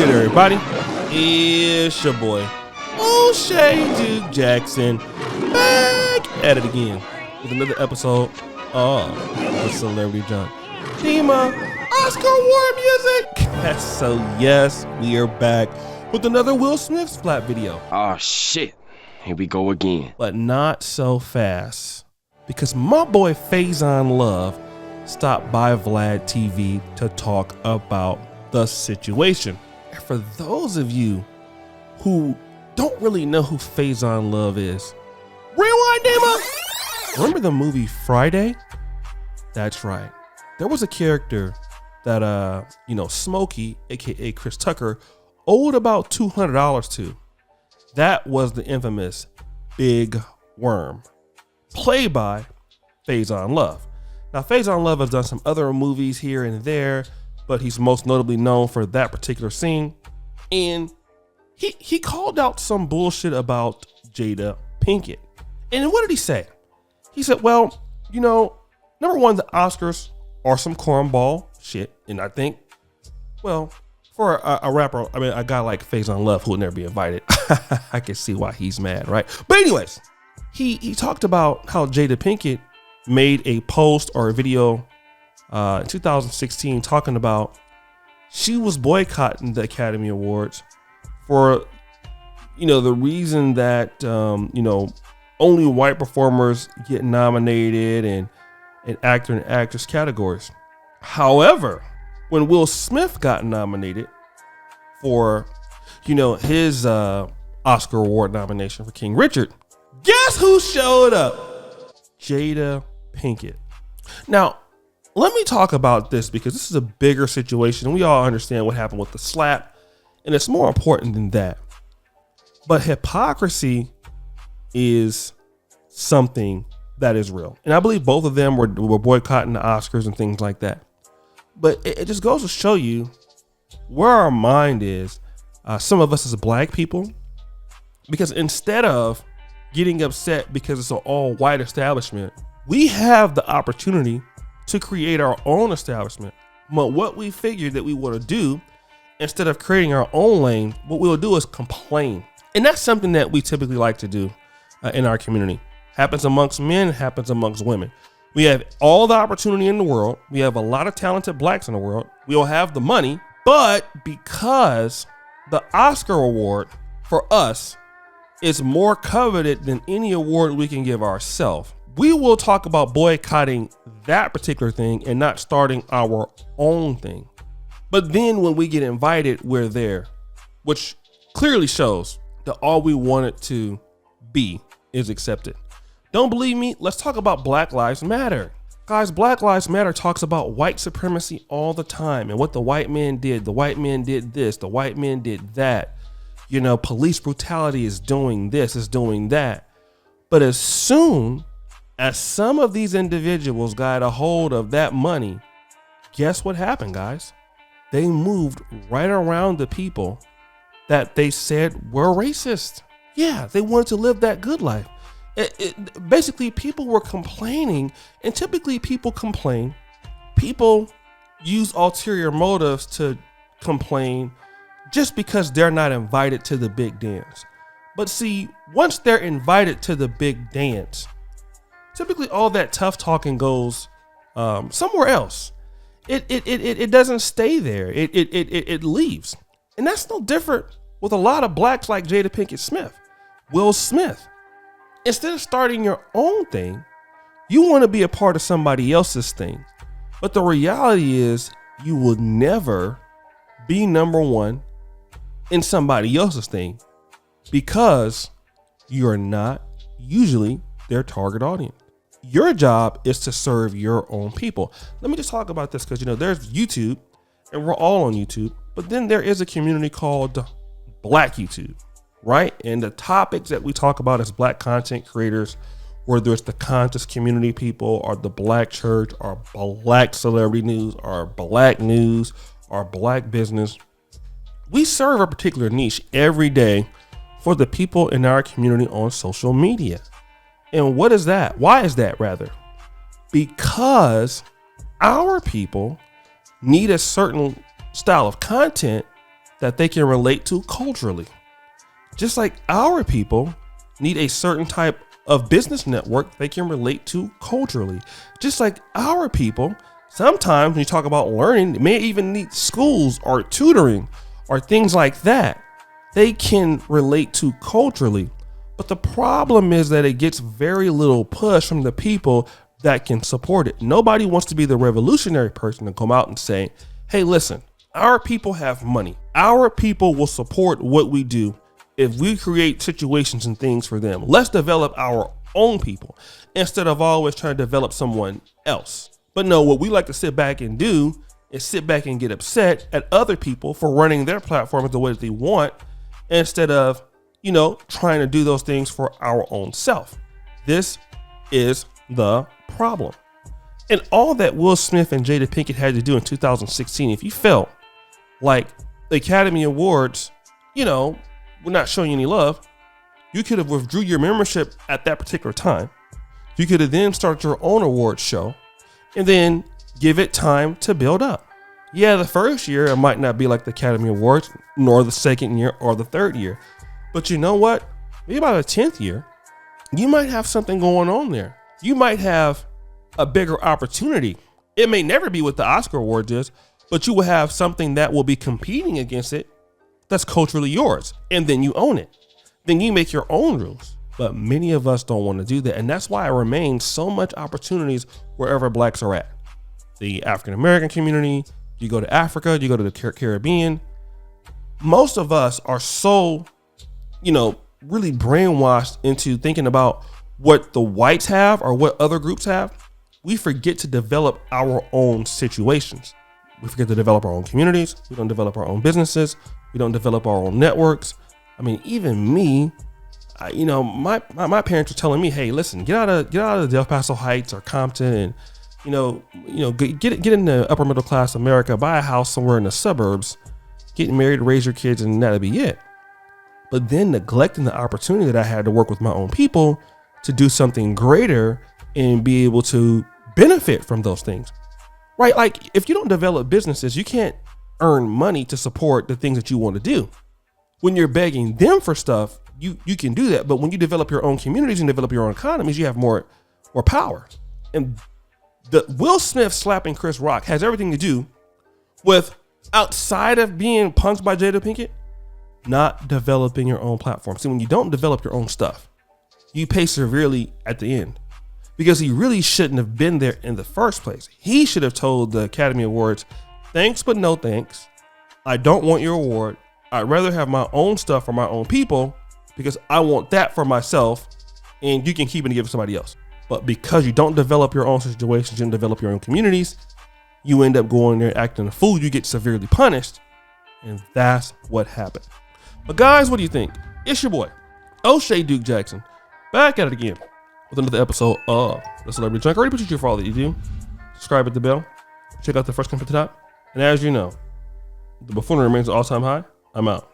good, everybody? It's your boy, O'Shea Duke Jackson, back at it again with another episode of the Celebrity Junk. Thema, Oscar Award music. So yes, we are back with another Will Smith splat video. Oh shit, here we go again. But not so fast, because my boy Faizon Love stopped by Vlad TV to talk about the situation. And for those of you who don't really know who Faizon Love is, rewind, Dima. Remember the movie Friday? That's right. There was a character that Smokey, aka Chris Tucker, owed about $200 to. That was the infamous Big Worm, played by Faizon Love. Now, Faizon Love has done some other movies here and there, but he's most notably known for that particular scene. And he called out some bullshit about Jada Pinkett. And what did he say? He said, well, number one, the Oscars are some cornball shit. And I think, well, for a rapper, a guy like Faizon Love who would never be invited, I can see why he's mad, right? But anyways, he talked about how Jada Pinkett made a post or a video in 2016 talking about she was boycotting the Academy Awards for, the reason that, only white performers get nominated and actor and actress categories. However, when Will Smith got nominated for, his Oscar Award nomination for King Richard, guess who showed up? Jada Pinkett. Now, let me talk about this because this is a bigger situation. We all understand what happened with the slap, and it's more important than that. But hypocrisy is something that is real. And I believe both of them were boycotting the Oscars and things like that. But it just goes to show you where our mind is, some of us as black people, because instead of getting upset because it's an all white establishment, we have the opportunity to create our own establishment. But what we figured that we want to do, instead of creating our own lane, what we'll do is complain. And that's something that we typically like to do in our community. Happens amongst men, happens amongst women. We have all the opportunity in the world. We have a lot of talented blacks in the world. We all have the money, but because the Oscar award for us is more coveted than any award we can give ourselves, we will talk about boycotting that particular thing and not starting our own thing. But then when we get invited, we're there, which clearly shows that all we wanted to be is accepted. Don't believe me? Let's talk about Black Lives Matter. Guys, Black Lives Matter talks about white supremacy all the time and what the white man did. The white man did this. The white man did that. Police brutality is doing this, is doing that. But as soon as some of these individuals got a hold of that money, guess what happened, guys? They moved right around the people that they said were racist. Yeah, they wanted to live that good life. Basically, people were complaining, and typically people complain. People use ulterior motives to complain just because they're not invited to the big dance. But see, once they're invited to the big dance, typically all that tough talking goes somewhere else. It doesn't stay there. It leaves. And that's no different with a lot of blacks like Jada Pinkett Smith, Will Smith. Instead of starting your own thing, you want to be a part of somebody else's thing. But the reality is you will never be number one in somebody else's thing because you're not usually their target audience. Your job is to serve your own people. Let me just talk about this because, there's YouTube and we're all on YouTube, but then there is a community called Black YouTube. Right? And the topics that we talk about as black content creators, whether it's the conscious community people or the black church or black celebrity news or black news or black business, we serve a particular niche every day for the people in our community on social media. And what is that? Why is that rather? Because our people need a certain style of content that they can relate to culturally. Just like our people need a certain type of business network they can relate to culturally. Just like our people, sometimes when you talk about learning, they may even need schools or tutoring or things like that. They can relate to culturally. But the problem is that it gets very little push from the people that can support it. Nobody wants to be the revolutionary person to come out and say, hey, listen, our people have money. Our people will support what we do if we create situations and things for them. Let's develop our own people instead of always trying to develop someone else. But no, what we like to sit back and do is sit back and get upset at other people for running their platforms the way that they want instead of, trying to do those things for our own self. This is the problem. And all that Will Smith and Jada Pinkett had to do in 2016, if you felt like the Academy Awards, we're not showing you any love, you could have withdrew your membership at that particular time. You could have then started your own awards show and then give it time to build up. Yeah, the first year it might not be like the Academy Awards, nor the second year or the third year. But you know what? Maybe about the 10th year, you might have something going on there. You might have a bigger opportunity. It may never be what the Oscar Awards is, but you will have something that will be competing against it that's culturally yours, and then you own it. Then you make your own rules. But many of us don't want to do that, and that's why it remains so much opportunities wherever blacks are at. The African American community, you go to Africa, you go to the Caribbean. Most of us are so, really brainwashed into thinking about what the whites have or what other groups have. We forget to develop our own situations. We forget to develop our own communities. We don't develop our own businesses. We don't develop our own networks. I mean, even me, my parents were telling me, hey, listen, get out of the Del Paso Heights or Compton and, get in the upper middle class America, buy a house somewhere in the suburbs, get married, raise your kids, and that'll be it. But then neglecting the opportunity that I had to work with my own people to do something greater and be able to benefit from those things, right? Like if you don't develop businesses, you can't earn money to support the things that you want to do. When you're begging them for stuff, you can do that. But when you develop your own communities and develop your own economies, you have more power. And the Will Smith slapping Chris Rock has everything to do with, outside of being punked by Jada Pinkett, not developing your own platform. See, when you don't develop your own stuff, you pay severely at the end because he really shouldn't have been there in the first place. He should have told the Academy Awards, thanks, but no thanks. I don't want your award. I'd rather have my own stuff for my own people because I want that for myself and you can keep it and give it to somebody else. But because you don't develop your own situations, you don't develop your own communities, you end up going there acting a fool. You get severely punished. And that's what happened. But guys, what do you think? It's your boy, O'Shea Duke Jackson, back at it again with another episode of The Celebrity Junk. I already appreciate you for all that you do. Subscribe at the bell. Check out the first comment at the top. And as you know, the buffoonery remains an all-time high. I'm out.